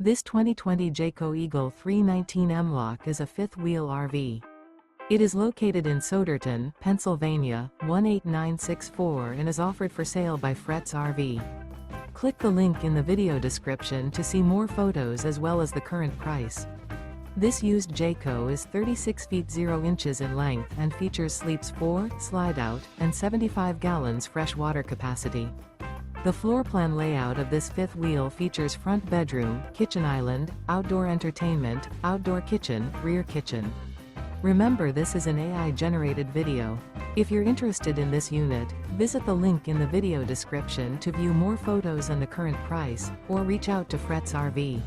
This 2020 Jayco Eagle 319M Lock is a fifth-wheel RV. It is located in Souderton, Pennsylvania, 18964 and is offered for sale by Fretz RV. Click the link in the video description to see more photos as well as the current price. This used Jayco is 36 feet 0 inches in length and features sleeps 4, slide-out, and 75 gallons fresh water capacity. The floor plan layout of this fifth wheel features front bedroom, kitchen island, outdoor entertainment, outdoor kitchen, rear kitchen. Remember, this is an AI-generated video. If you're interested in this unit, visit the link in the video description to view more photos and the current price, or reach out to Fretz RV.